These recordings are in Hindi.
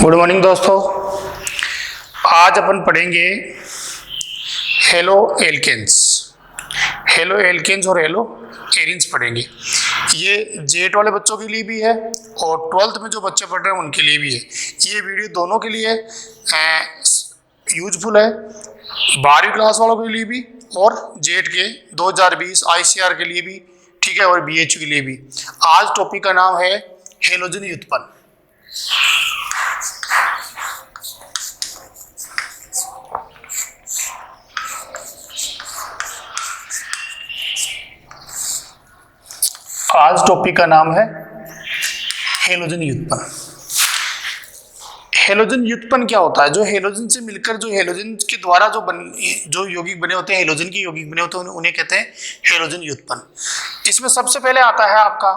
गुड मॉर्निंग दोस्तों। आज अपन पढ़ेंगे हेलो एल्केन्स। हेलो एल्केन्स और हेलो एरिन्स पढ़ेंगे। ये जेट वाले बच्चों के लिए भी है और 12th में जो बच्चे पढ़ रहे हैं उनके लिए भी है। ये वीडियो दोनों के लिए यूजफुल है, 12वीं क्लास वालों के लिए भी और जेट के 2020 ICR के लिए भी, ठीक है, और BHU के लिए भी। आज टॉपिक का नाम है हेलोजन व्युत्पन्न। आज टॉपिक का नाम है हेलोजन व्युत्पन्न। हेलोजन व्युत्पन्न क्या होता है? जो हेलोजन से मिलकर जो हेलोजन के द्वारा जो यौगिक बने होते हैं, हेलोजन के यौगिक बने होते हैं, उन्हें कहते हैं हेलोजन व्युत्पन्न। इसमें सबसे पहले आता है आपका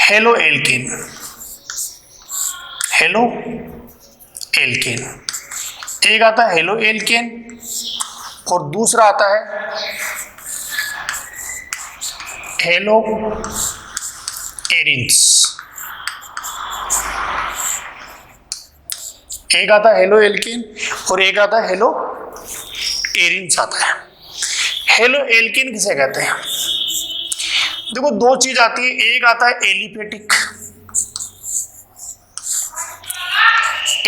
हेलो एल्केन। हेलो एल्केन, एक आता है हेलो एल्केन और दूसरा आता है हेलो एरिन्स। एक आता है हेलो एल्केन और एक आता है हेलो एरिन्स आता है। हेलो एल्केन किसे कहते हैं? देखो, दो चीज आती है। एक आता है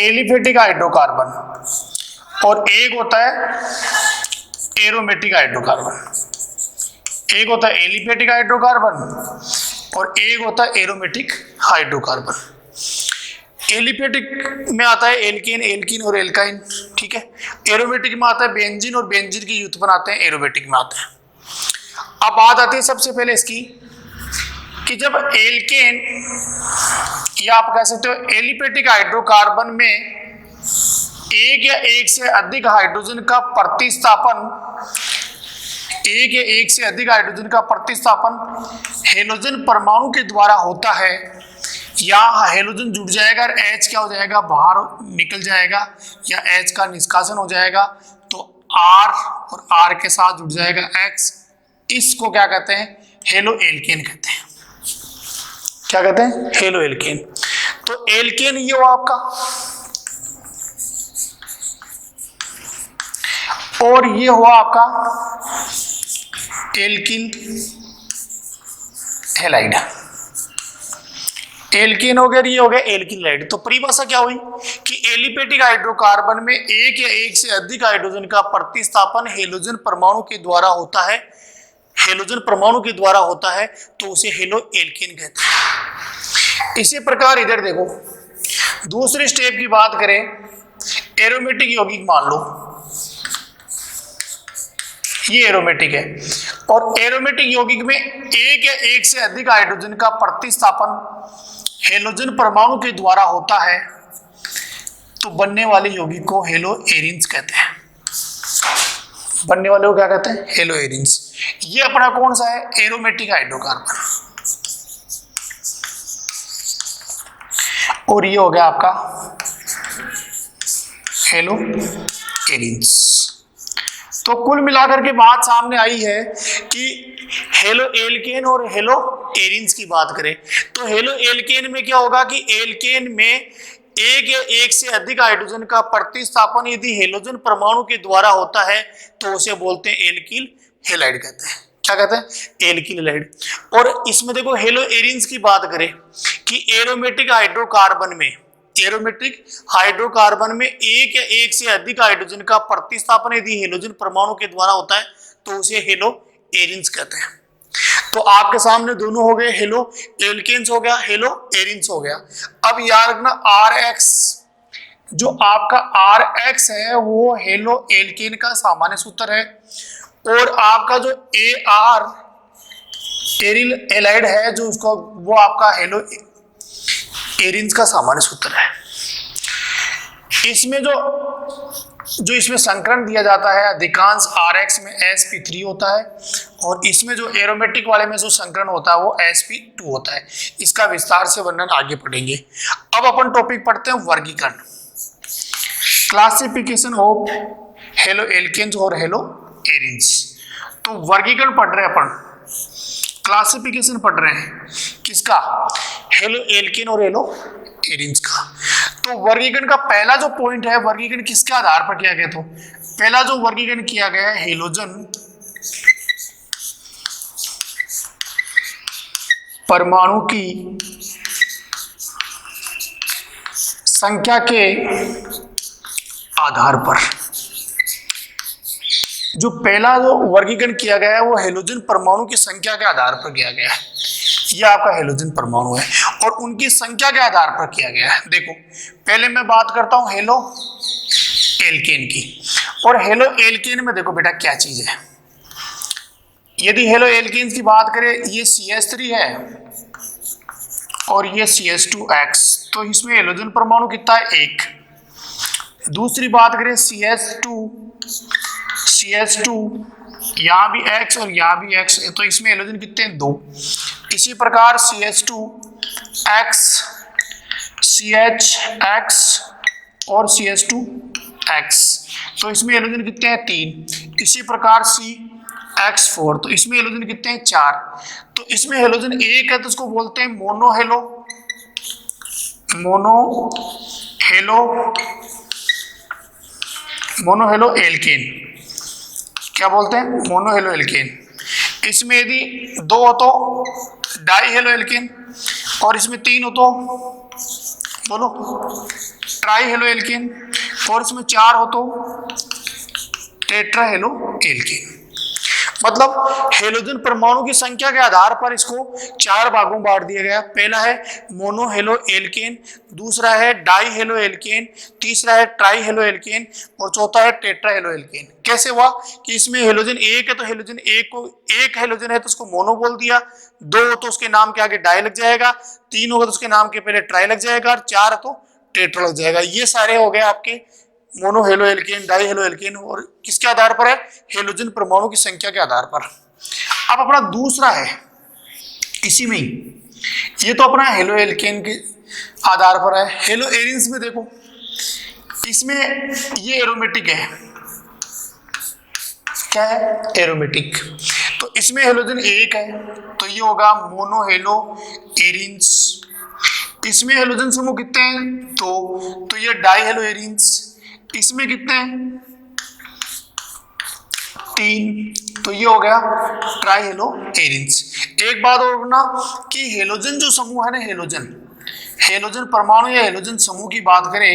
एलिफेटिक हाइड्रोकार्बन और एक होता है एरोमेटिक हाइड्रोकार्बन। एक होता है एलिफेटिक हाइड्रोकार्बन और एक होता है एरोमेटिक हाइड्रोकार्बन। एलिफेटिक में आता है एल्केन, एल्कीन और एल्काइन, ठीक है। एरोमेटिक में आता है बेंजीन और बेंजीन के व्युत्पन्न आते हैं एरोमेटिक में आते हैं। अब बात आती है सबसे पहले इसकी कि जब एल्केन या आप कह सकते हो एलिफेटिक हाइड्रोकार्बन में एक या एक से अधिक हाइड्रोजन का प्रतिस्थापन, एक या एक से अधिक हाइड्रोजन का प्रतिस्थापन हेलोजन परमाणु के द्वारा होता है, या हेलोजन जुड़ जाएगा और H क्या हो जाएगा, बाहर निकल जाएगा, या H का निष्कासन हो जाएगा, तो R और R के साथ जुड़ जाएगा X। इसको क्या कहते हैं? हेलो एल्केन कहते हैं। क्या कहते हैं? Halo alkane. तो एल्केन ये हो आपका, और ये हुआ आपका एल्किल हैलाइड। एल्केन हो गया, ये हो गया एल्किल हैलाइड। तो परिभाषा क्या हुई कि एलिफेटिक हाइड्रोकार्बन में एक या एक से अधिक हाइड्रोजन का प्रतिस्थापन हेलोजन परमाणु के द्वारा होता है, हेलोजन परमाणु के द्वारा होता है, तो उसे हेलो एल्केन कहते हैं। इसी प्रकार इधर देखो, दूसरे स्टेप की बात करें, एरोमेटिक यौगिक मान लो, ये एरोमेटिक है, और एरोमेटिक यौगिक में एक या एक से अधिक हाइड्रोजन का प्रतिस्थापन हेलोजन परमाणु के द्वारा होता है, तो बनने वाले यौगिक को हेलो एरिन्स कहते हैं। बनने वाले को क्या कहते हैं? Hello arenes. ये अपना कौन सा है? Aromatic hydrocarbon. और ये हो गया आपका हेलो एरिन्स। तो कुल मिलाकर के बात सामने आई है कि हेलो एल्केन और हेलो एरिन्स की बात करें तो हेलो एल्केन में क्या होगा कि एल्केन में एक या एक से अधिक हाइड्रोजन का प्रतिस्थापन यदि हेलोजन परमाणु के द्वारा होता है, तो उसे बोलते हैं एल्किल हैलाइड कहते हैं। क्या कहते हैं? Alkyl halide. और इसमें देखो, हेलो एरिन्स की बात करें कि एरोमेटिक हाइड्रोकार्बन में, एरोमेटिक हाइड्रोकार्बन में एक या एक से अधिक हाइड्रोजन का प्रतिस्थापन यदि हेलोजन परमाणु के द्वारा होता है, तो उसे हेलो एरिन्स कहते हैं। तो आपके सामने दोनों हो गए, हेलो एल्केन्स हो गया, हेलो एरिन्स हो गया। अब याद रखना, RX, जो आपका RX है वो हेलो एल्केन का सामान्य सूत्र है, और आपका जो AR एरिल हैलाइड है जो उसको, वो आपका हेलो एरिन्स का सामान्य सूत्र है। इसमें जो इसमें संकरण दिया जाता है, अधिकांश RX में sp3 होता है, और इसमें जो एरोमेटिक वाले में जो संकरण होता है वो sp2 होता है। इसका विस्तार से वर्णन आगे पढ़ेंगे। अब अपन टॉपिक पढ़ते हैं वर्गीकरण, क्लासिफिकेशन ऑफ हेलो एल्केन्स और हेलो एरिन्स। तो वर्गीकरण पढ़ रहे हैं अपन, क्लासिफिकेशन पढ़ रहे हैं किसका? हेलो एल्केन और हेलो एरिन्स का। तो वर्गीकरण का पहला जो पॉइंट है, वर्गीकरण किसके आधार पर किया गया? तो पहला जो वर्गीकरण किया गया है हेलोजन परमाणु की संख्या के आधार पर। जो पहला जो वर्गीकरण किया गया है वो हेलोजन परमाणु की संख्या के आधार पर किया गया है। यह आपका हेलोजन परमाणु है और उनकी संख्या के आधार पर किया गया है। देखो पहले मैं बात करता हूं हेलो एल्केन की, और हेलो एल्केन में देखो बेटा क्या चीज है। यदि हेलो एल्केन की बात करें, ये CH3 है और ये CH2X, तो इसमें हेलोजन परमाणु कितना है? 1। दूसरी बात करें CH2 यहाँ भी X और यहाँ भी X, तो इसमें हेलोजन कितने हैं? 2। इसी प्रकार CH2X, CHX और CH2X, तो इसमें हेलोजन कितने हैं? 3। इसी प्रकार CX4, तो इसमें हेलोजन कितने हैं? 4। तो इसमें हेलोजन 1 है तो इसको बोलते हैं मोनो हेलो एल्केन। क्या बोलते हैं? Mono halo alkane. इसमें यदि 2 हो तो डाई हेलो एल्केन, और इसमें 3 हो तो बोलो ट्राई हेलो एल्केन, और इसमें 4 हो तो टेट्रा हेलो एल्केन। मतलब हेलोजन परमाणु की संख्या के आधार पर इसको 4 भागों में बांट दिया गया। पहला है मोनो हेलो एल्केन, दूसरा है डाई हेलो एल्केन, तीसरा है ट्राई हेलो एल्केन, और चौथा है टेट्रा हेलो एल्केन। कैसे हुआ कि इसमें हेलोजन 1 है तो हेलोजन 1 को, 1 हेलोजन है तो उसको मोनो बोल दिया, 2 तो उसके नाम के आगे डाई लग जाएगा, 3 होगा तो उसके नाम के पहले ट्राई लग जाएगा, और 4 तो टेट्रा लग जाएगा। ये सारे हो गए आपके mono halo alkane, die halo alkane, और किसके आधार पर है? हेलोजन परमाणु की संख्या के आधार पर। अब अपना दूसरा है इसी में ही, ये तो अपना हेलो एल्केन के आधार पर है। हेलो एरिन्स में देखो, इसमें ये एरोमेटिक है। क्या है? एरोमेटिक। तो इसमें हेलोजन 1 है तो ये होगा मोनो हेलो एरिन्स। इसमें हेलोजन समूह कितने हैं? 2, तो ये डाई हेलो एरिन्स। इसमें कितने हैं? 3, तो ये हो गया ट्राई हेलो एरिन्स। एक बात और ना कि हेलोजन जो समूह है ना, हेलोजन परमाणु या हेलोजन समूह की बात करें,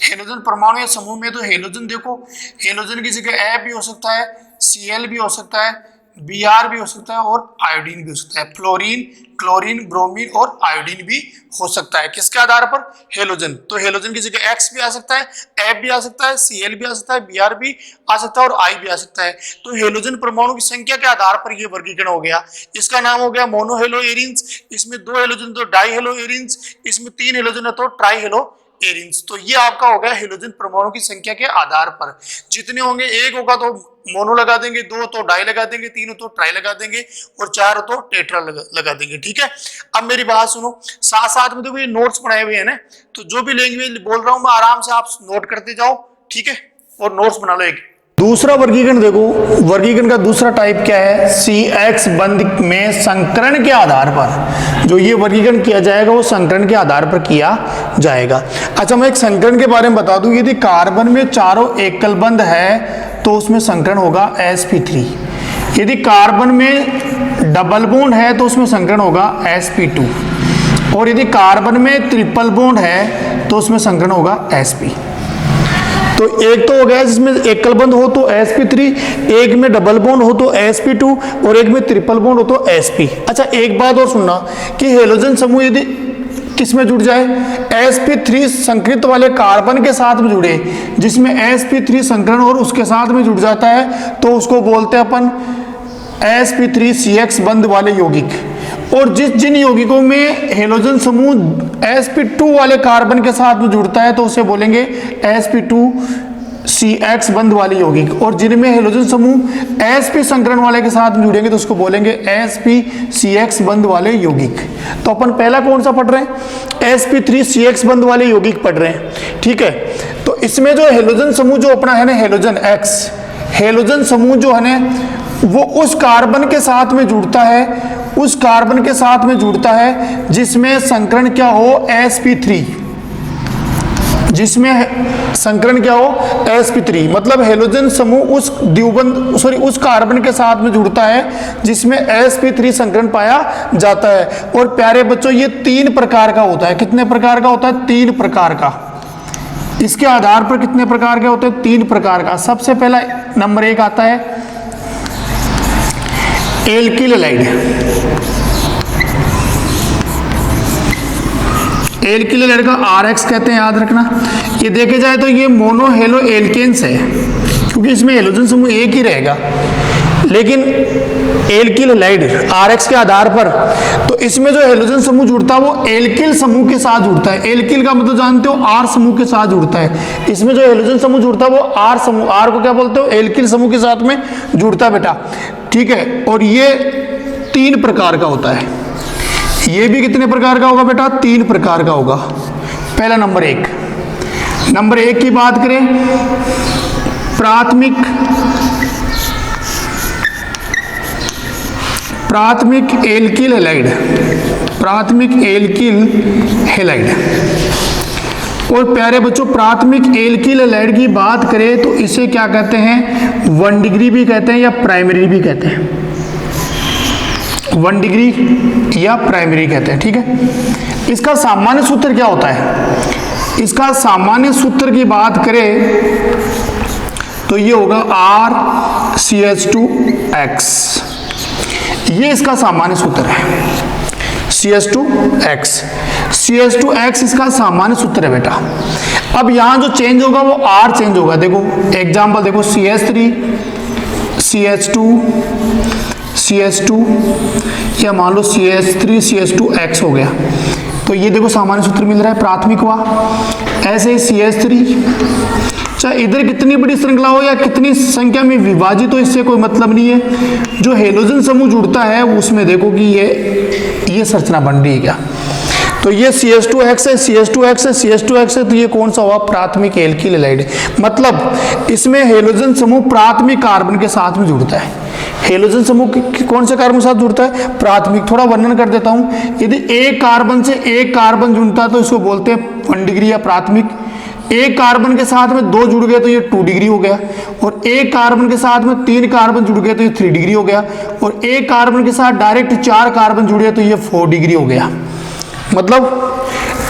हेलोजन परमाणु या समूह में तो हेलोजन देखो, हेलोजन की जगह F भी हो सकता है, Cl भी हो सकता है, Br भी हो सकता है, और आयोडीन भी हो सकता है। फ्लोरीन, क्लोरीन, ब्रोमीन और आयोडीन भी हो सकता है। किसके आधार पर? हेलोजन। तो हेलोजन की जगह X भी आ सकता है, F भी आ सकता है, Cl भी आ सकता है, Br भी आ सकता है, और I भी आ सकता है। तो हेलोजन परमाणु की संख्या के आधार पर यह वर्गीकरण हो गया। इसका नाम हो गया मोनो हेलो एरिन्स। इसमें 2 हेलोजन तो डाई हेलो एरिन्स, इसमें 3 हेलोजन है तो ट्राई हेलो एरिन्स। तो ये आपका हो गया हेलोजन परमाणु की संख्या के आधार पर। जितने होंगे, 1 होगा तो मोनो लगा देंगे, 2 तो डाई लगा देंगे, 3 तो ट्राई लगा देंगे, और 4 तो टेट्रा लगा देंगे। ठीक है, अब मेरी बात सुनो, साथ साथ में देखो ये नोट्स बनाए हुए हैं ना, तो जो भी लैंग्वेज बोल रहा हूं मैं आराम से आप नोट करते जाओ। ठीक है, और नोट्स बना लो। एक दूसरा वर्गीकरण देखो, वर्गीकरण का दूसरा टाइप क्या है? CX बंध में संकरण के आधार पर जो ये वर्गीकरण किया जाएगा वो संकरण के आधार पर किया जाएगा। अच्छा, मैं एक संकरण के बारे में बता दूं, यदि कार्बन में चारों एकल बंध है तो उसमें संकरण होगा sp3। यदि कार्बन में डबल बॉन्ड है तो उसमें संकरण होगा sp2, और यदि कार्बन में ट्रिपल बॉन्ड है तो उसमें संकरण होगा sp। तो एक तो हो गया जिसमें एकल बंध हो तो sp3, एक में डबल बॉन्ड हो तो sp2, और एक में ट्रिपल बॉन्ड हो तो sp। अच्छा, एक बात और सुनना कि हेलोजन समूह यदि किस में जुड़ जाए? sp3 संकरित वाले कार्बन के साथ में जुड़े, जिसमें sp3 संकरण और उसके साथ में जुड़ जाता है तो उसको बोलते हैं अपन sp3CX बंध वाले यौगिक। और जिन यौगिकों में हेलोजन समूह sp2 वाले कार्बन के साथ में जुड़ता है तो उसे बोलेंगे sp2CX बंध वाले यौगिक, और जिनमें हेलोजन समूह sp संकरण वाले के साथ में जुड़ेंगे तो उसको बोलेंगे sp-CX बंध वाले यौगिक। तो अपन पहला कौन सा पढ़ रहे हैं? sp3CX बंध वाले यौगिक पढ़ रहे हैं। ठीक है, तो इसमें जो हेलोजन समूह जो अपना है ना, हेलोजन X, हेलोजन समूह जो है ना वो उस कार्बन के साथ में जुड़ता है, उस कार्बन के साथ में जुड़ता है जिसमें संकरण क्या हो? sp3। जिसमें संकरण क्या हो, sp3, मतलब हेलोजन समूह उस द्विबंध उस कार्बन के साथ में जुड़ता है जिसमें sp3 संकरण पाया जाता है। और प्यारे बच्चों ये 3 प्रकार का होता है। कितने प्रकार का होता है? 3 प्रकार का। इसके आधार पर कितने प्रकार के होते हैं? 3 प्रकार का। सबसे पहला नंबर 1 आता है एल्किल हैलाइड। एल्किल हैलाइड का RX कहते हैं, याद रखना। ये देखे जाए तो ये मोनो हेलो एल्केन्स है, क्योंकि इसमें हेलोजन समूह एक ही रहेगा। लेकिन एल्किल हैलाइड RX के आधार पर, तो इसमें जो हेलोजन समूह जुड़ता है वो एल्किल समूह के साथ जुड़ता है। एल्किल का मतलब जानते हो, R समूह के साथ जुड़ता है। इसमें जो हेलोजन समूह जुड़ता है वो R समूह, R को क्या बोलते हो? एल्किल समूह के साथ में जुड़ता है बेटा, ठीक है। और ये 3 प्रकार का होता है। ये भी कितने प्रकार का होगा बेटा? 3 प्रकार का होगा। पहला नंबर 1, नंबर 1 की बात करें, प्राथमिक एल्किल हैलाइड, प्राथमिक एल्किल हैलाइड। और प्यारे बच्चों प्राथमिक एल्किल हैलाइड की बात करें तो इसे क्या कहते हैं? 1 डिग्री भी कहते हैं या प्राइमरी भी कहते हैं। 1 डिग्री या प्राइमरी कहते हैं, ठीक है। इसका सामान्य सूत्र क्या होता है? इसका सामान्य सूत्र की बात करें तो ये होगा RCH2X। ये इसका सामान्य सूत्र है, CH2X। CH2X इसका सामान्य सूत्र है बेटा। अब यहां जो चेंज होगा वो R चेंज होगा। देखो एग्जांपल देखो, CH3, CH2, CH2 या मान लो CH3 CH2X हो गया। तो ये देखो सामान्य सूत्र मिल रहा है, प्राथमिक हुआ। ऐसे ही CH3, चाहे इधर कितनी बड़ी श्रृंखला हो या कितनी संख्या में विभाजित हो, इससे कोई मतलब नहीं है। जो हेलोजन समूह जुड़ता है उसमें देखो कि ये संरचना बन रही है क्या। तो ये CH2X है, CH2X है, CH2X है, तो ये कौन सा हुआ? प्राथमिक एल्किल हैलाइड। मतलब इसमें हेलोजन समूह प्राथमिक कार्बन के साथ में जुड़ता है। हेलोजन समूह कौन से कार्बन के साथ जुड़ता है? प्राथमिक। थोड़ा वर्णन कर देता हूं। यदि एक कार्बन से एक कार्बन जुड़ता है तो इसको बोलते हैं 1 डिग्री या प्राथमिक। एक कार्बन के साथ में 2 जुड़ गए तो ये 2 डिग्री हो गया। और एक कार्बन के साथ में 3 कार्बन जुड़ गए तो ये 3 डिग्री हो गया। और एक कार्बन के साथ डायरेक्ट 4 कार्बन जुड़े तो ये 4 डिग्री हो गया। मतलब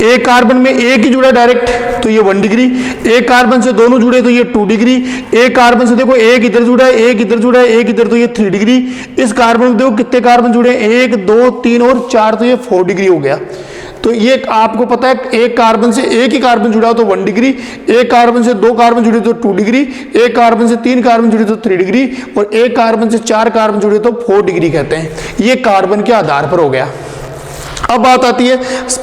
एक कार्बन में एक ही जुड़ा डायरेक्ट तो ये 1 डिग्री, एक कार्बन से दोनों जुड़े तो ये 2 डिग्री, एक कार्बन से देखो एक इधर जुड़ा है, एक इधर जुड़ा है, एक इधर, तो ये 3 डिग्री। इस कार्बन में देखो कितने कार्बन जुड़े, 1 2 3 और 4, तो ये 4 डिग्री हो गया। तो ये आपको पता है, एक कार्बन से एक ही कार्बन जुड़ा हो तो 1 डिग्री, एक कार्बन से 2 कार्बन जुड़े तो 2 डिग्री, एक कार्बन से 3 कार्बन जुड़े तो 3 डिग्री, और एक कार्बन से 4 कार्बन जुड़े तो 4 डिग्री कहते हैं। ये कार्बन के आधार पर हो गया। अब बात आती है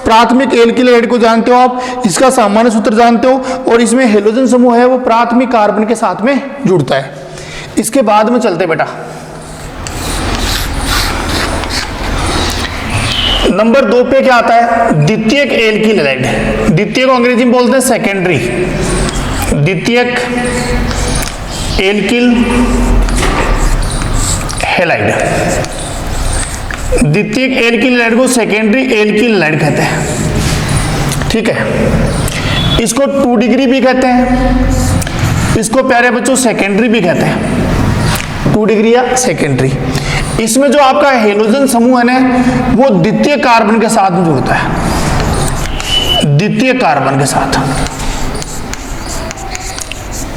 प्राथमिक एल्किल हैलाइड को जानते हो आप, इसका सामान्य सूत्र जानते हो, और इसमें हेलोजन समूह है वो प्राथमिक कार्बन के साथ में जुड़ता है। इसके बाद में चलते बेटा नंबर 2 पे क्या आता है? द्वितीयक एल्किल हैलाइड। द्वितीय को अंग्रेजी में बोलते हैं सेकेंडरी। द्वितीयक एल्किल हैलाइड, द्वितीयक एल्किल हैलाइड को सेकेंडरी एल्किल हैलाइड कहते हैं, ठीक है। इसको 2 डिग्री भी कहते हैं, इसको प्यारे बच्चों सेकेंडरी भी कहते हैं, 2 डिग्री या सेकेंडरी। इसमें जो आपका हेलोजन समूह है ना वो द्वितीय कार्बन के साथ में जुड़ता है, द्वितीय कार्बन के साथ,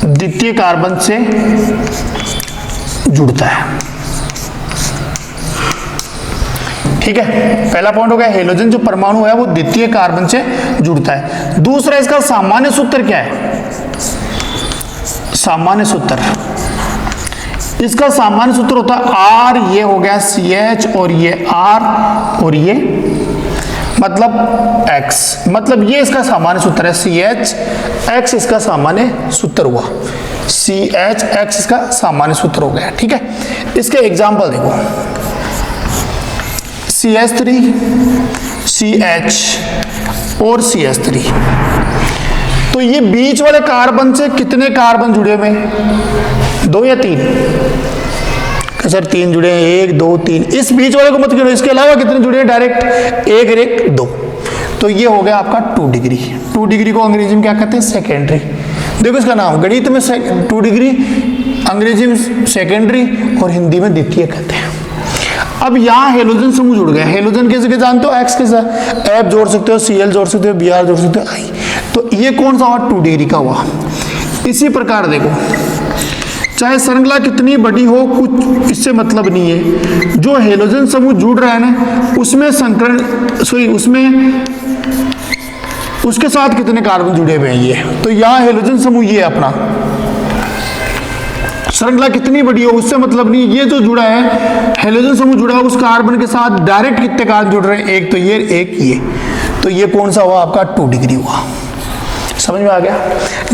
द्वितीय कार्बन से जुड़ता है, ठीक है। पहला पॉइंट हो गया, हेलोजन जो परमाणु है वो द्वितीय कार्बन से जुड़ता है। दूसरा इसका सामान्य सूत्र क्या है? सामान्य सूत्र, इसका सामान्य सूत्र होता है R, ये हो गया CH, और ये R, और ये मतलब X, मतलब ये इसका सामान्य सूत्र है। CH X इसका सामान्य सूत्र हुआ, CH X इसका सामान्य सूत्र हो गया, ठीक है। इसके एग्जाम्पल देखो, CH3, CH और CH3। तो ये बीच वाले कार्बन से कितने कार्बन जुड़े हुए हैं? 2 या 3? सर 3 जुड़े हैं, 1 2 3। इस बीच वाले को मत गिनो, इसके अलावा कितने जुड़े हैं डायरेक्ट? 1 और 1 2। तो ये हो गया आपका 2 डिग्री। 2 डिग्री को अंग्रेजी में क्या कहते हैं? सेकेंडरी। देखो इसका नाम, गणित में 2 डिग्री, अंग्रेजी में सेकेंडरी और हिंदी में द्वितीय कहते हैं। अब यहाँ हेलोजन समूह जुड़ गया। हेलोजन कैसे के जानते हो? एक्स के साथ एफ जोड़ सकते हो, Cl जोड़ सकते हो, Br जोड़ सकते हो, आई। तो ये कौन सा हुआ? 2 डिग्री का हुआ। इसी प्रकार देखो, चाहे श्रृंखला कितनी बड़ी हो, कुछ इससे मतलब नहीं है। जो हेलोजन समूह जुड़ रहा है ना, उसमें उसमें उसके साथ कितने कार्बन जुड़े हुए हैं ये। तो यहाँ हेलोजन समूह ये अपना, श्रृंखला कितनी बड़ी हो उससे मतलब नहीं। ये जो जुड़ा है, हेलोजन समूह जुड़ा है, उस कार्बन के साथ डायरेक्ट कितने कार्बन जुड़ रहे हैं? एक तो ये, एक ये। तो ये कौन सा हुआ? आपका 2 डिग्री हुआ। समझ में आ गया?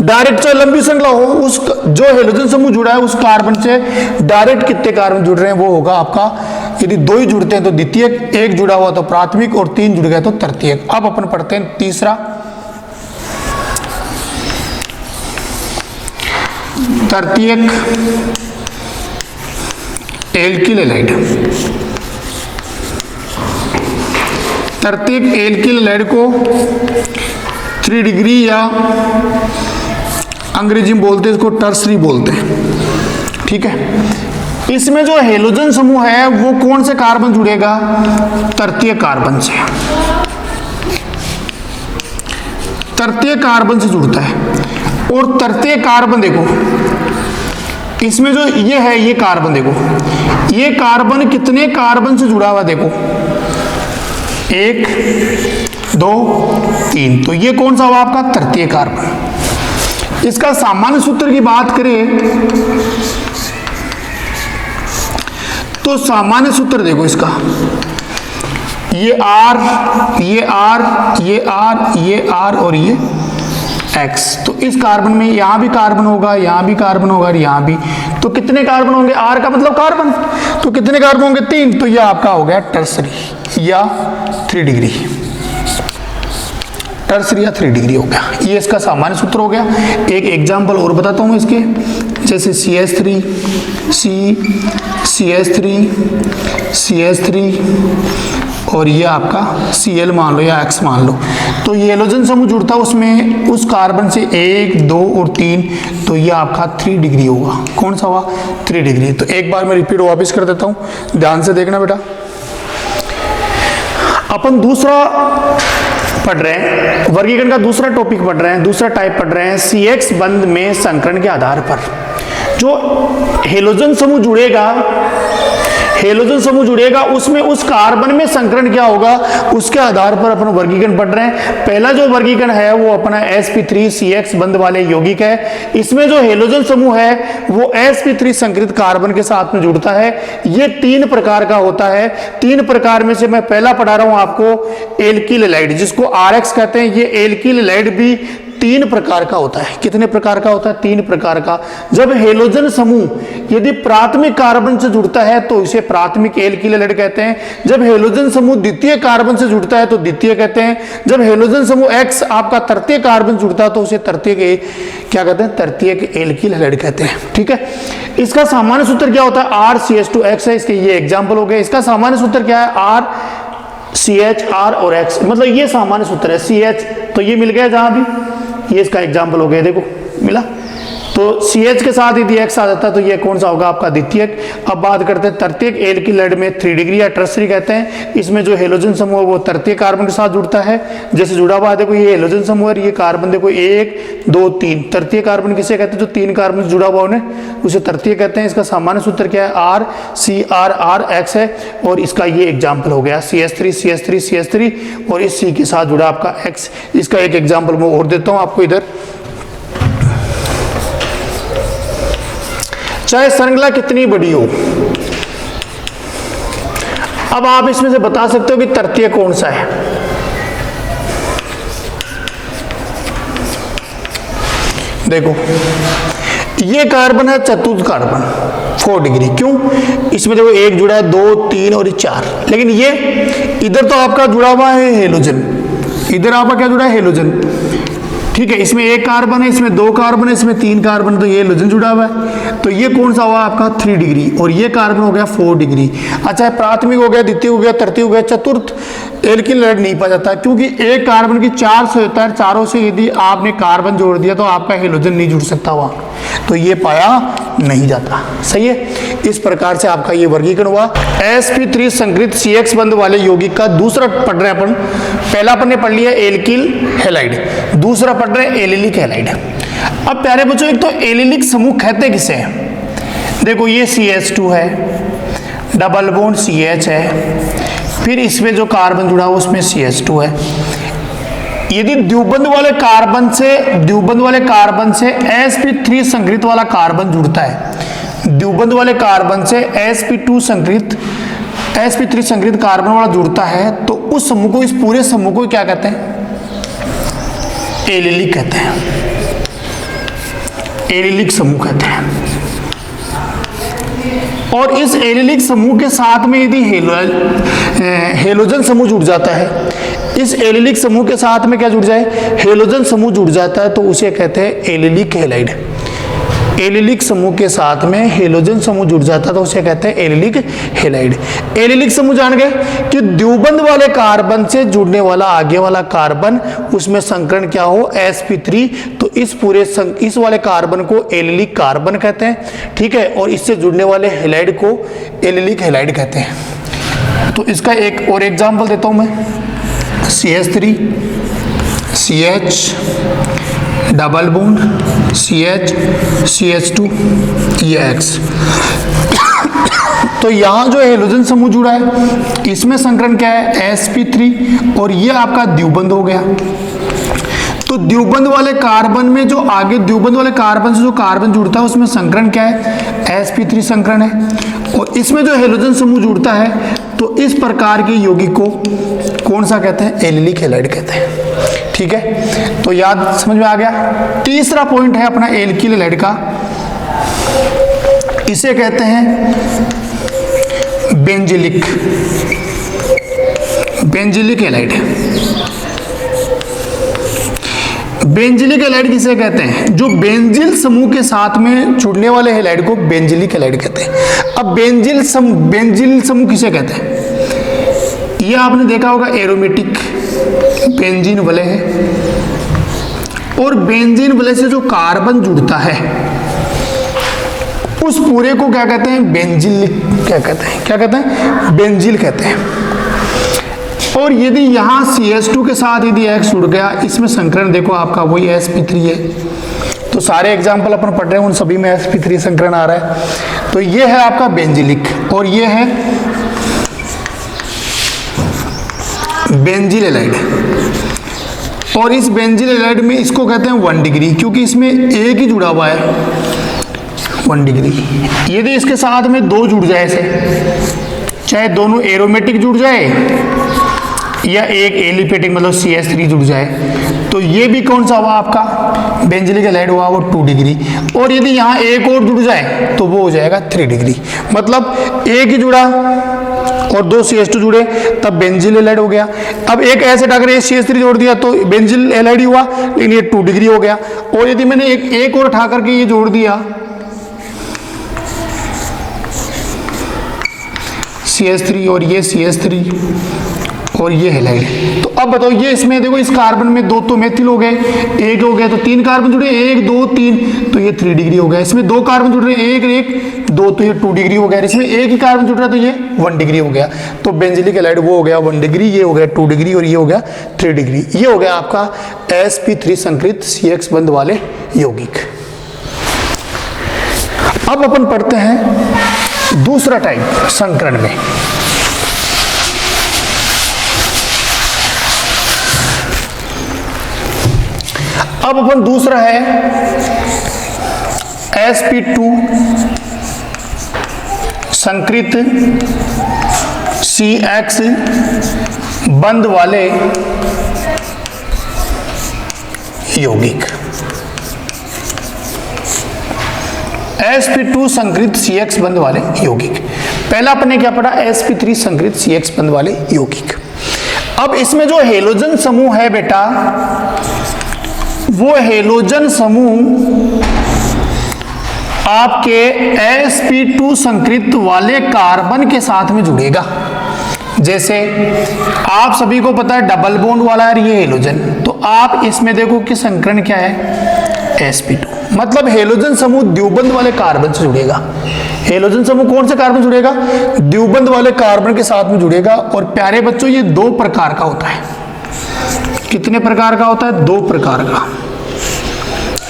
डायरेक्ट चाहे लंबी श्रृंखला हो, उस जो हेलोजन समूह जुड़ा है उस कार्बन से डायरेक्ट कितने कार्बन जुड़ रहे हैं वो होगा आपका, यदि 2 ही जुड़ते हैं तो द्वितीयक, 1 जुड़ा हुआ तो प्राथमिक और 3 जुड़ गए तो तृतीयक। अब अपन पढ़ते हैं तीसरा, तृतीयक एल्किल हैलाइड। तृतीयक एल्किल हैलाइड को 3 डिग्री या अंग्रेजी में बोलते हैं इसको टर्सरी बोलते हैं। ठीक है, इसमें जो हेलोजन समूह है वो कौन से कार्बन जुड़ेगा? तृतीय कार्बन से। तृतीय कार्बन से जुड़ता है। और तृतीय कार्बन देखो, इसमें जो ये है, ये कार्बन देखो, ये कार्बन कितने कार्बन से जुड़ा हुआ? देखो 1 2 3। तो ये कौन सा हुआ आपका? तृतीय कार्बन। इसका सामान्य सूत्र की बात करें तो सामान्य सूत्र देखो इसका, ये R, ये R, ये R, ये R और ये X। तो इस कार्बन में यहां भी कार्बन होगा, यहां भी कार्बन होगा और यहां भी। तो कितने कार्बन होंगे? R का मतलब कार्बन, तो कितने कार्बन होंगे? 3। तो यह आपका हो गया टर्सरी या 3 डिग्री। टर्सरी या 3 डिग्री हो गया। ये इसका सामान्य सूत्र हो गया। एक एग्जाम्पल और बताता हूँ इसके, जैसे CH3, CH3, CH3 और ये आपका Cl मान लो या X मान लो। तो ये हेलोजन समूह जुड़ता है उसमें, उस कार्बन से 1 2 और 3। तो ये आपका 3 डिग्री होगा। कौन सा हुआ? 3 डिग्री। तो एक बार मैं रिपीट वापस कर देता हूँ, ध्यान से देखना बेटा। अपन दूसरा पढ़ रहे हैं, वर्गीकरण का दूसरा टॉपिक पढ़ रहे हैं, दूसरा टाइप पढ़ रहे हैं। CX बंध में संकरण के आधार पर जो हेलोजन समूह जुड़ेगा, हेलोजन समूह जुड़ेगा उसमें उस कार्बन में संकरण क्या होगा उसके आधार पर अपन वर्गीकरण पढ़ रहे हैं। पहला जो वर्गीकरण है वो अपना sp3CX बंध वाले यौगिक है। इसमें जो हेलोजन समूह है वो sp3 संकरित कार्बन के साथ में जुड़ता है। ये 3 प्रकार का होता है। 3 प्रकार में से मैं पहला पढ़ा रहा हूं आपको एल्किल हैलाइड, जिसको RX कहते हैं। ये एल्किल हैलाइड भी 3 प्रकार का होता है। कितने प्रकार का होता है? 3 प्रकार का। जब हेलोजन समूह यदि प्राथमिक कार्बन से जुड़ता है तो इसे प्राथमिक एल्किल हैलाइड कहते हैं। जब हेलोजन समूह द्वितीय कार्बन से जुड़ता है तो द्वितीय कहते हैं। जब हेलोजन समूह X आपका तृतीय कार्बन जुड़ता है तो उसे तृतीय क्या कहते हैं? तृतीयक एल्किल हैलाइड कहते हैं। ठीक है, इसका सामान्य सूत्र क्या होता है? RCH2X है। इसके ये एग्जाम्पल हो गए। इसका सामान्य सूत्र क्या है? RCH R और X, मतलब ये सामान्य सूत्र है। CH तो ये मिल गया जहां भी, ये इसका एग्जाम्पल हो गया। देखो मिला। तो CH के साथ यदि X आ जाता है तो ये कौन सा होगा? आपका द्वितीयक। अब बात करते हैं तृतीयक एल्किल हैलाइड में 3 डिग्री या टर्सरी कहते हैं। इसमें जो हेलोजन समूह है वो तृतीय कार्बन के साथ जुड़ता है। जैसे जुड़ा हुआ है, देखो ये हेलोजन समूह है, ये कार्बन देखो 1 2 3। तृतीय कार्बन किसे कहते हैं? जो 3 कार्बन से जुड़ा हुआ उन्हें उसे तृतीय कहते हैं। इसका सामान्य सूत्र क्या है? RCRRX है। और इसका ये एग्जाम्पल हो गया CH3 और इस C के साथ जुड़ा आपका X। इसका एक एग्जाम्पल मैं और देता हूं आपको इधर। चाहे श्रृंखला कितनी बड़ी हो, अब आप इसमें से बता सकते हो कि तृतीय कौन सा है। देखो ये कार्बन है चतुर्थ कार्बन 4 डिग्री। क्यों? इसमें देखो 1 जुड़ा है, 2 3 और 4। लेकिन ये इधर तो आपका जुड़ा हुआ है हेलोजन, इधर आपका क्या जुड़ा है? हेलोजन। ठीक है, इसमें 1 कार्बन है, इसमें 2 कार्बन है, इसमें 3 कार्बन, तो ये हेलोजन जुड़ा हुआ है। तो ये कौन सा हुआ आपका? 3 डिग्री। और ये कार्बन हो गया 4 डिग्री। अच्छा, प्राथमिक हो गया, द्वितीय हो गया, तृतीय हो गया, चतुर्थ एल्किल हैलाइड नहीं पाया जाता, क्योंकि एक कार्बन की 4 से होता है, चारों से यदि आपने कार्बन जोड़ दिया तो आपका हेलोजन नहीं जुड़ सकता वहाँ, तो ये पाया नहीं जाता। सही है, इस प्रकार से आपका ये वर्गीकरण हुआ। sp3 संकृत CX बंध वाले यौगिक का दूसरा पढ़ रहे हैं अपन। पहला अपन ने पढ़ लिया एल्किल हैलाइड, दूसरा पढ़ रहे हैं एलिलिक हैलाइड। अब प्यारे बच्चों, एक तो एलिलिक समूह कहते किसे हैं? देखो ये CH2 है, डबल बॉन्ड CH है, फिर इसमें जो कार्बन जुड़ा हुआ उसमें CH2 है। यदि द्विबंध वाले कार्बन से sp3 संकृत वाला कार्बन जुड़ता है, द्विबंध वाले कार्बन से sp3 संकृत कार्बन वाला जुड़ता है, तो उस समूह को, इस पूरे समूह को क्या कहते हैं? एलिलिक कहते हैं, एलिलिक समूह कहते हैं। और इस एलिलिक समूह के साथ में यदि हेलोजन समूह जुड़ जाता है, इस एलिलिक समूह के साथ में क्या जुड़ जाए? हेलोजन समूह जुड़ जाता है, तो उसे कहते हैं एलिलिक हैलाइड। एलिलिक समूह के साथ में हेलोजन समूह जुड़ जाता है तो उसे कहते हैं एलिलिक हैलाइड। एलिलिक समूह जान गए कि द्विबंध वाले कार्बन से जुड़ने वाला आगे वाला कार्बन, उसमें संकरण क्या हो? sp3, तो इस वाले कार्बन को एलिलिक कार्बन कहते हैं, ठीक है, और इससे जुड़ने वाले हैलाइड को एलिलिक हैलाइड कहते हैं। तो इसका एक और एग्जाम्पल देता हूं मैं, CH3 CH double bond CH CH2 ये X। तो यहाँ जो हेलोजन समूह जुड़ा है इसमें संकरण क्या है? sp3, और ये आपका द्विबंध हो गया। तो द्विबंध वाले कार्बन में जो आगे द्विबंध वाले कार्बन से जो कार्बन जुड़ता है उसमें संकरण क्या है? sp3 संकरण है, और इसमें जो हेलोजन समूह जुड़ता है तो इस प्रकार के यौगिक को कौन सा कहते हैं? एलिलिक हैलाइड कहते हैं। ठीक है, तो याद समझ में आ गया। तीसरा पॉइंट है अपना एल्किल हैलाइड का, इसे कहते हैं benzylic, benzylic halide. Benzylic halide किसे कहते हैं? जो बेंजिल समूह के साथ में जुड़ने वाले हैलाइड को बेंजिलिक हैलाइड कहते हैं। अब बेंजिल समूह किसे कहते हैं? ये आपने देखा होगा एरोमेटिक बेंजीन वलय है, और बेंजीन वलय से जो कार्बन जुड़ता है उस पूरे को क्या कहते हैं? बेंजिल क्या कहते हैं? क्या कहते हैं? बेंजिल कहते हैं। और यदि यहाँ CH2 के साथ यदि X जुड़ गया, इसमें संकरण देखो आपका वही sp3 है। तो सारे एग्जाम्पल अपन पढ़ रहे हैं उन सभी में sp3 संकरण आ रहा है। तो ये है आपका बेंजिलिक, और ये है बेंजिल हैलाइड। और इस बेंजिल हैलाइड में इसको कहते हैं 1 डिग्री, क्योंकि इसमें एक ही जुड़ा हुआ है 1 डिग्री। यदि इसके साथ में 2 जुड़ जाए से, चाहे दोनों एरोमेटिक जुड़ जाए या एक एलिफेटिक मतलब CH3 जुड़ जाए, तो ये भी कौन सा हुआ आपका? बेंजिलिक हैलाइड हुआ, वो 2 डिग्री। और यदि यहाँ एक और जुड़ जाए तो वो हो जाएगा 3 डिग्री। मतलब एक ही जुड़ा और 2 CH2 जुड़े तब बेंजिल हैलाइड हो गया। अब एक ऐसे अगर CH3 जोड़ दिया तो बेंजिल हैलाइड ही हुआ, लेकिन ये 2 डिग्री हो गया। और यदि मैंने एक और उठा करके ये जोड़ दिया CH3 और ये CH3 और ये हैलाइड, तो अब बताओ ये इसमें देखो इस कार्बन में 2 तो मेथिल हो गए, एक हो गया, तो 3 कार्बन जुड़े, 1 2 3, तो ये 3 डिग्री हो गया। इसमें 2 कार्बन जुड़ रहे हैं, 1 1 2, तो ये 2 डिग्री हो गया। इसमें एक ही कार्बन जुड़ रहा है तो ये 1 डिग्री हो गया। तो बेंजिलिक हैलाइड वो हो गया 1 डिग्री, ये हो गया 2 डिग्री, और ये हो गया 3 डिग्री। ये हो गया आपका sp3 संकृत CX बंध वाले यौगिक। अब अपन पढ़ते हैं दूसरा टाइप संकरण में। अब अपन दूसरा है sp2 संकृत CX बंध वाले यौगिक। sp2 संकृत CX बंध वाले यौगिक। पहला अपने क्या पढ़ा? sp3 संकृत CX बंध वाले यौगिक। अब इसमें जो हेलोजन समूह है बेटा, वो हेलोजन समूह आपके sp2 संकृत वाले कार्बन के साथ में जुड़ेगा। जैसे आप सभी को पता है डबल बॉन्ड वाला है ये हेलोजन, तो आप इसमें देखो कि संकरण क्या है sp2, मतलब हेलोजन समूह द्विबंध वाले कार्बन से जुड़ेगा। हेलोजन समूह कौन से कार्बन जुड़ेगा? द्विबंध वाले कार्बन के साथ में जुड़ेगा। और प्यारे बच्चों ये दो प्रकार का होता है। कितने प्रकार का होता है? दो प्रकार का।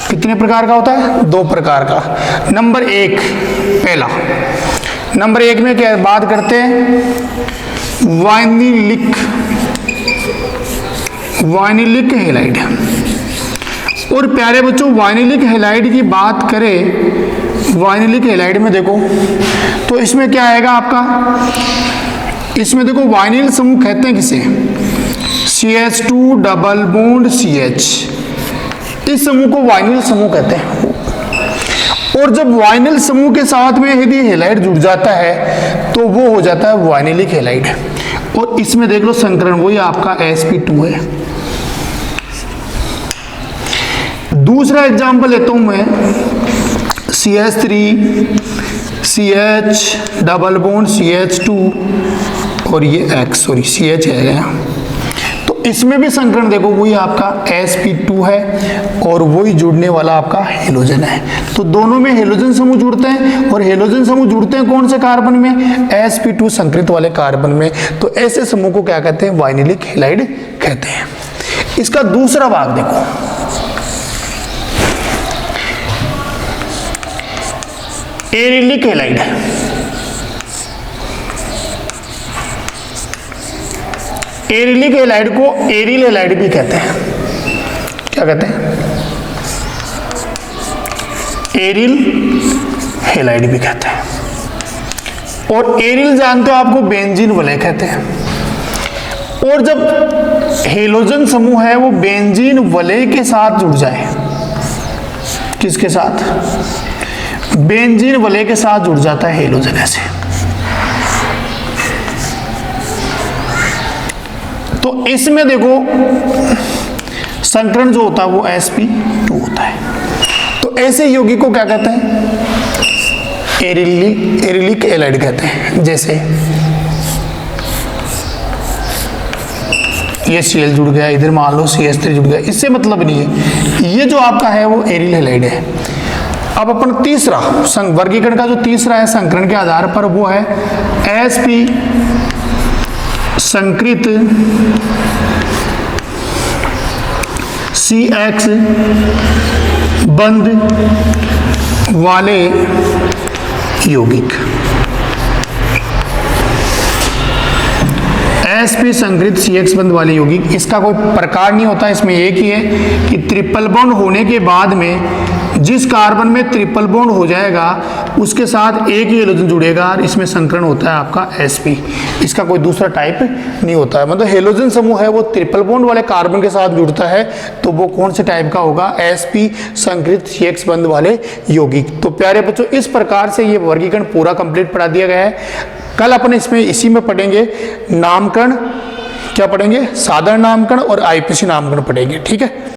कितने प्रकार का होता है? दो प्रकार का। नंबर एक, पहला नंबर एक में क्या बात करते हैं? Vinylic halide. और प्यारे बच्चों वाइनिलिक हैलाइड की बात करें, वाइनिलिक हैलाइड में देखो तो इसमें क्या आएगा आपका? इसमें देखो वाइनिल समूह कहते हैं किसे? CH2 डबल बॉन्ड CH, इस समूह को वाइनिल समूह कहते हैं। और जब वाइनिल समूह के साथ में यदि हैलाइड जुड़ जाता है तो वो हो जाता है वाइनिलिक हैलाइड। और इसमें देख लो संकरण वही आपका sp2 है। दूसरा एग्जांपल लेता हूं मैं, CH3 CH double bond CH2 और ये CH है। तो इसमें भी संकरण देखो वही आपका sp2 है और वही जुड़ने वाला आपका हेलोजन है। तो दोनों में हेलोजन समूह जुड़ते हैं। और हेलोजन समूह जुड़ते हैं कौन से कार्बन में? sp2 संकरित वाले कार्बन में। तो ऐसे समूह को क्या कहते हैं? वाइनिलिक हैलाइड कहते हैं। इसका दूसरा भाग देखो, एरिलिक हैलाइड। एरिलिक हैलाइड को एरिल हैलाइड भी कहते हैं। क्या कहते हैं? एरिल हैलाइड भी कहते हैं। और एरिल जानते हो आपको बेंजीन वलय कहते हैं। और जब हेलोजन समूह है वो बेंजीन वलय के साथ जुड़ जाए, किसके साथ? बेंजीन वलय के साथ जुड़ जाता है हेलोजन ऐसे। तो इसमें देखो संकरण जो होता है वो sp2 होता है। तो ऐसे यौगिक को क्या कहते हैं? एरिलिक हैलाइड कहते हैं। जैसे ये Cl जुड़ गया, इधर मान लो CH3 जुड़ गया, इससे मतलब नहीं है। ये जो आपका है वो एरिल हैलाइड है। अब अपन तीसरा वर्गीकरण का जो तीसरा है संकरण के आधार पर वो है sp संकृत CX बंध वाले यौगिक। sp संकृत CX बंध वाले यौगिक, इसका कोई प्रकार नहीं होता। इसमें एक ही है कि ट्रिपल बॉन्ड होने के बाद में जिस कार्बन में ट्रिपल बॉन्ड हो जाएगा उसके साथ एक ही हेलोजन जुड़ेगा और इसमें संकरण होता है आपका sp। इसका कोई दूसरा टाइप नहीं होता है। मतलब हेलोजन समूह है वो ट्रिपल बॉन्ड वाले कार्बन के साथ जुड़ता है तो वो कौन से टाइप का होगा? sp संकृत CX बंध वाले यौगिक। तो प्यारे बच्चों इस प्रकार से ये वर्गीकरण पूरा कंप्लीट पढ़ा दिया गया है। कल अपन इसमें इसी में पढ़ेंगे नामकरण, क्या पढ़ेंगे? साधारण नामकरण और IPC नामकरण पढ़ेंगे। ठीक है।